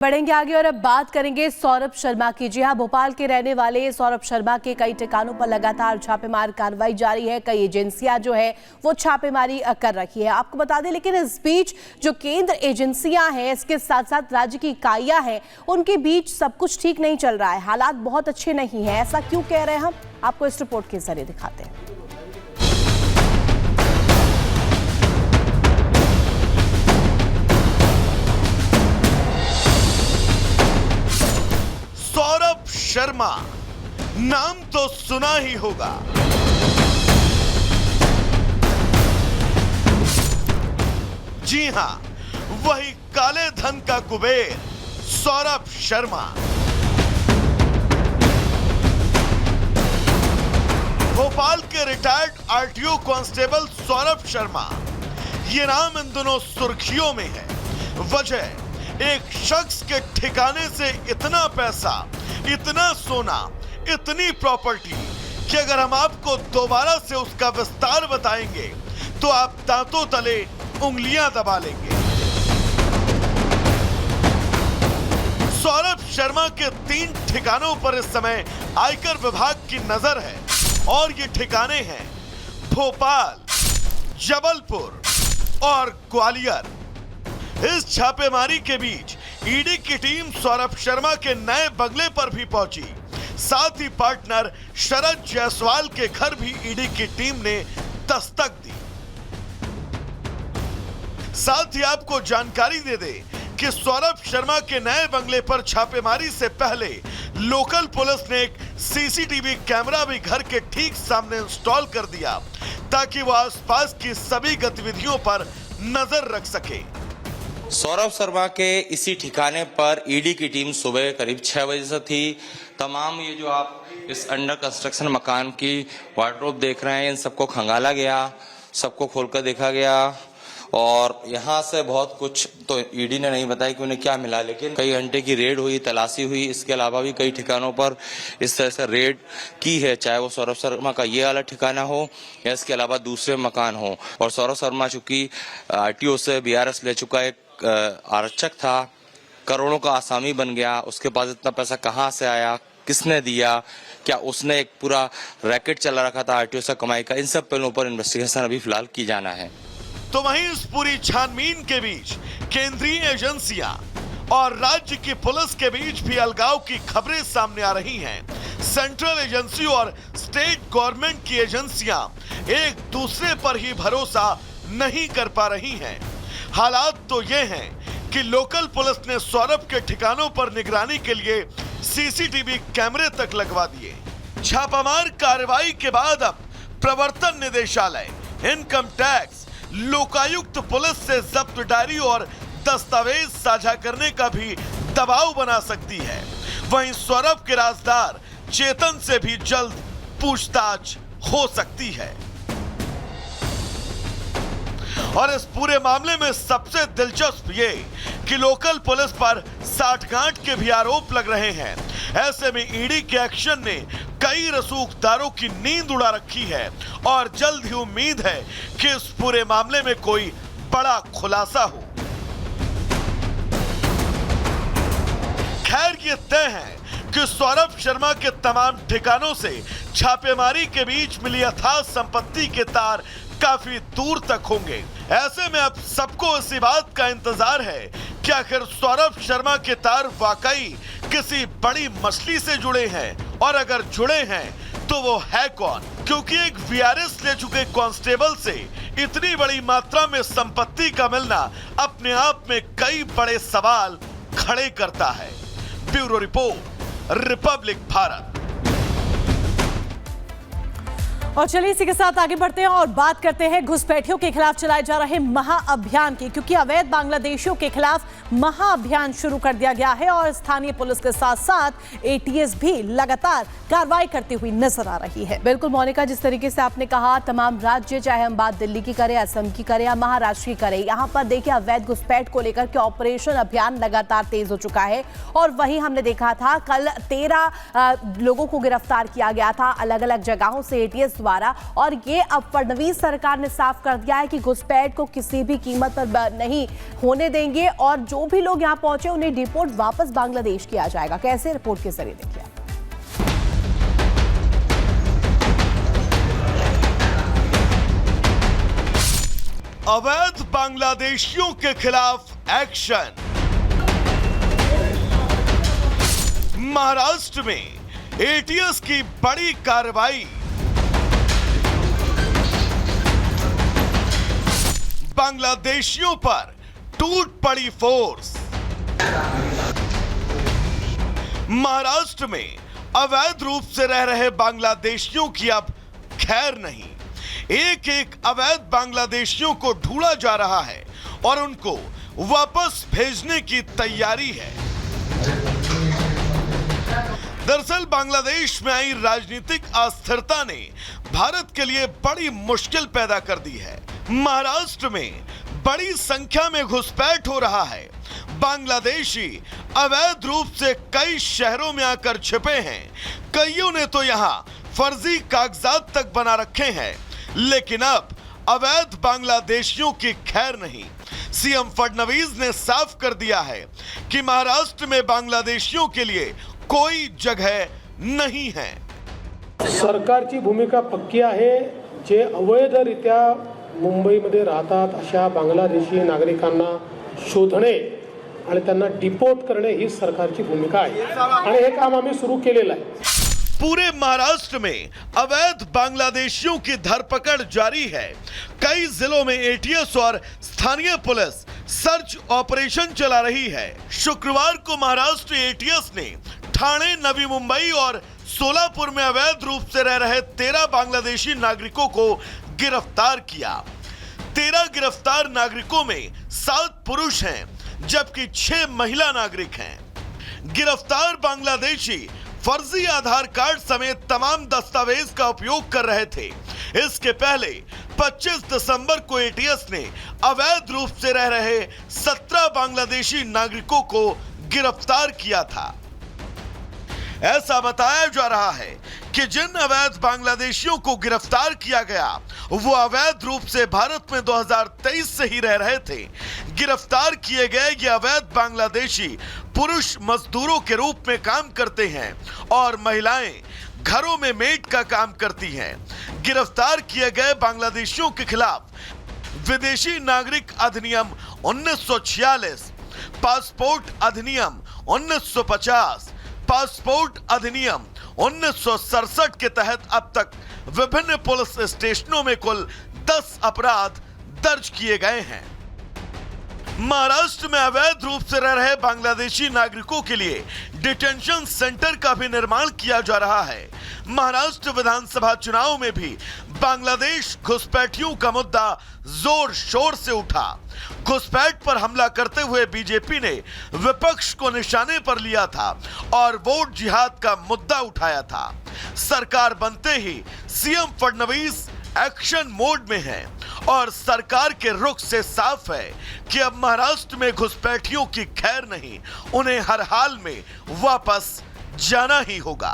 बढ़ेंगे आगे और अब बात करेंगे सौरभ शर्मा की। जी हां, भोपाल के रहने वाले सौरभ शर्मा के कई ठिकानों पर लगातार छापेमार कार्रवाई जारी है। कई एजेंसियां जो है वो छापेमारी कर रखी है, आपको बता दें। लेकिन इस बीच जो केंद्र एजेंसियां हैं, इसके साथ साथ राज्य की इकाइयां हैं, उनके बीच सब कुछ ठीक नहीं चल रहा है। हालात बहुत अच्छे नहीं है। ऐसा क्यों कह रहे हैं हम, आपको इस रिपोर्ट के जरिए दिखाते हैं। सौरभ शर्मा नाम तो सुना ही होगा। जी हां, वही काले धन का कुबेर सौरभ शर्मा। भोपाल के retired RTO constable Saurabh Sharma, ये नाम इन दिनों सुर्खियों में है। वजह, एक शख्स के ठिकाने से इतना पैसा, इतना सोना, इतनी प्रॉपर्टी कि अगर हम आपको दोबारा से उसका विस्तार बताएंगे तो आप दांतों तले उंगलियां दबा लेंगे। सौरभ शर्मा के 3 ठिकानों पर इस समय आयकर विभाग की नजर है और ये ठिकाने हैं भोपाल, जबलपुर और ग्वालियर। इस छापेमारी के बीच ईडी की टीम सौरभ शर्मा के नए बंगले पर भी पहुंची। साथ ही पार्टनर शरद जायसवाल के घर भी ईडी की टीम ने दस्तक दी। साथ ही आपको जानकारी दे दे कि सौरभ शर्मा के नए बंगले पर छापेमारी से पहले लोकल पुलिस ने एक सीसीटीवी कैमरा भी घर के ठीक सामने इंस्टॉल कर दिया ताकि वह आसपास की सभी गतिविधियों पर नजर रख सके। सौरभ शर्मा के इसी ठिकाने पर ईडी की टीम सुबह करीब 6 बजे से थी। तमाम ये जो आप इस अंडर कंस्ट्रक्शन मकान की वार्डरोब देख रहे हैं, इन सबको खंगाला गया, सबको खोलकर देखा गया और यहाँ से बहुत कुछ तो ईडी ने नहीं बताया कि उन्हें क्या मिला, लेकिन कई घंटे की रेड हुई, तलाशी हुई। इसके अलावा भी कई ठिकानों पर इस तरह से रेड की है, चाहे वो सौरभ शर्मा का ये वाला ठिकाना हो या इसके अलावा दूसरे मकान हो। और सौरभ शर्मा चूंकि आरटीओ से बीआरएस ले चुका एक आरक्षक था, करोड़ों का आसामी बन गया। उसके पास इतना पैसा कहां से आया, किसने दिया, क्या उसने एक पूरा रैकेट चला रखा था आरटीओ से कमाई का, इन सब पहलुओं पर इन्वेस्टिगेशन अभी फिलहाल की जाना है। तो वहीं इस पूरी छानबीन के बीच केंद्रीय एजेंसियां और राज्य की पुलिस के बीच भी अलगाव की खबरें सामने आ रही हैं। सेंट्रल एजेंसी और स्टेट गवर्नमेंट की एजेंसियां एक दूसरे पर ही भरोसा नहीं कर पा रही हैं। हालात तो ये हैं कि लोकल पुलिस ने सौरभ के ठिकानों पर निगरानी के लिए सीसीटीवी कैमरे तक लगवा दिए। छापामार कार्रवाई के बाद अब प्रवर्तन निदेशालय, इनकम टैक्स, लोकायुक्त पुलिस से जब्त डायरी और दस्तावेज साझा करने का भी दबाव बना सकती है। वहीं सौरभ के राजदार चेतन से भी जल्द पूछताछ हो सकती है। और इस पूरे मामले में सबसे दिलचस्प ये कि लोकल पुलिस पर साठगांठ के भी आरोप लग रहे हैं। ऐसे में ईडी के एक्शन ने कई रसूखदारों की नींद उड़ा रखी है और जल्द ही उम्मीद है कि इस पूरे मामले में कोई बड़ा खुलासा हो। खैर, ये तय है कि सौरभ शर्मा के तमाम ठिकानों से छापेमारी के बीच मिली अथाह संपत्ति के तार काफी दूर तक होंगे। ऐसे में अब सबको इसी बात का इंतजार है कि आखिर सौरभ शर्मा के तार वाकई किसी बड़ी मछली से जुड़े हैं और अगर जुड़े हैं तो वो है कौन, क्योंकि एक वीआरएस ले चुके कांस्टेबल से इतनी बड़ी मात्रा में संपत्ति का मिलना अपने आप में कई बड़े सवाल खड़े करता है। Bureau report, Republic Bharat. और चलिए इसी के साथ आगे बढ़ते हैं और बात करते हैं घुसपैठियों के खिलाफ चलाए जा रहे महाअभियान की, क्योंकि अवैध बांग्लादेशियों के खिलाफ महाअभियान शुरू कर दिया गया है और स्थानीय पुलिस के साथ साथ एटीएस भी लगातार कार्रवाई करती हुई नजर आ रही है। बिल्कुल मोनिका, जिस तरीके से आपने कहा, तमाम राज्य, चाहे हम बात दिल्ली की करें, असम की करें या महाराष्ट्र की करें, यहाँ पर देखिए अवैध घुसपैठ को लेकर के ऑपरेशन अभियान लगातार तेज हो चुका है। और वही हमने देखा था कल 13 लोगों को गिरफ्तार किया गया था अलग अलग जगहों से एटीएस द्वारा। और ये अब फडणवीस सरकार ने साफ कर दिया है कि घुसपैठ को किसी भी कीमत पर नहीं होने देंगे और जो भी लोग यहां पहुंचे उन्हें डिपोर्ट वापस बांग्लादेश किया जाएगा। कैसे, रिपोर्ट के जरिए देखिए। अवैध बांग्लादेशियों के खिलाफ एक्शन। महाराष्ट्र में एटीएस की बड़ी कार्रवाई। बांग्लादेशियों पर टूट पड़ी फोर्स। महाराष्ट्र में अवैध रूप से रह रहे बांग्लादेशियों की अब खैर नहीं। एक एक अवैध बांग्लादेशियों को ढूंढा जा रहा है और उनको वापस भेजने की तैयारी है। दरअसल बांग्लादेश में आई राजनीतिक अस्थिरता ने भारत के लिए बड़ी मुश्किल पैदा कर दी है। महाराष्ट्र में बड़ी संख्या में घुसपैठ हो रहा है। बांग्लादेशी अवैध रूप से कई शहरों में आकर छिपे हैं। कईयों ने तो यहां फर्जी कागजात तक बना रखे हैं। लेकिन अब अवैध बांग्लादेशियों की खैर नहीं। सीएम फडणवीस ने साफ कर दिया है कि महाराष्ट्र में बांग्लादेशियों के लिए कोई जगह नहीं है। सरकारची भूमिका पक्की आहे। जे अवैधरित्या मुंबईमध्ये राहतात अशा बांगलादेशी नागरिकांना शोधणे आणि त्यांना डिपोर्ट करणे ही सरकारची भूमिका आहे आणि हे काम आम्ही सुरू केलेलं आहे। पूरे महाराष्ट्र में अवैध बांग्लादेशियों की धरपकड़ जारी है। कई जिलों में एटीएस और स्थानीय पुलिस सर्च ऑपरेशन चला रही है। शुक्रवार को महाराष्ट्र एटीएस ने ठाणे, नवी मुंबई और सोलापुर में अवैध रूप से रह रहे 13 बांग्लादेशी नागरिकों को गिरफ्तार किया। 13 गिरफ्तार नागरिकों में 7 पुरुष हैं जबकि 6 महिला नागरिक हैं। गिरफ्तार बांग्लादेशी फर्जी आधार कार्ड समेत तमाम दस्तावेज का उपयोग कर रहे थे। इसके पहले 25 दिसंबर को एटीएस ने अवैध रूप से रह रहे 17 बांग्लादेशी नागरिकों को गिरफ्तार किया था। ऐसा बताया जा रहा है कि जिन अवैध बांग्लादेशियों को गिरफ्तार किया गया वो अवैध रूप से भारत में 2023 से ही रह रहे थे। गिरफ्तार किए गए ये अवैध बांग्लादेशी पुरुष मजदूरों के रूप में काम करते हैं और महिलाएं घरों में मेड का काम करती हैं। गिरफ्तार किए गए बांग्लादेशियों के खिलाफ विदेशी नागरिक अधिनियम 1946, पासपोर्ट अधिनियम 1950, पासपोर्ट अधिनियम 1967 के तहत अब तक विभिन्न पुलिस स्टेशनों में कुल 10 अपराध दर्ज किए गए हैं। महाराष्ट्र में अवैध रूप से रह रहे बांग्लादेशी नागरिकों के लिए डिटेंशन सेंटर का भी निर्माण किया जा रहा है। महाराष्ट्र विधानसभा चुनाव में भी बांग्लादेश घुसपैठियों का मुद्दा जोर शोर से उठा। घुसपैठ पर हमला करते हुए बीजेपी ने विपक्ष को निशाने पर लिया था और वोट जिहाद का मुद्दा उठाया था। सरकार बनते ही सीएम फडणवीस एक्शन मोड में है और सरकार के रुख से साफ है कि अब महाराष्ट्र में घुसपैठियों की खैर नहीं, उन्हें हर हाल में वापस जाना ही होगा।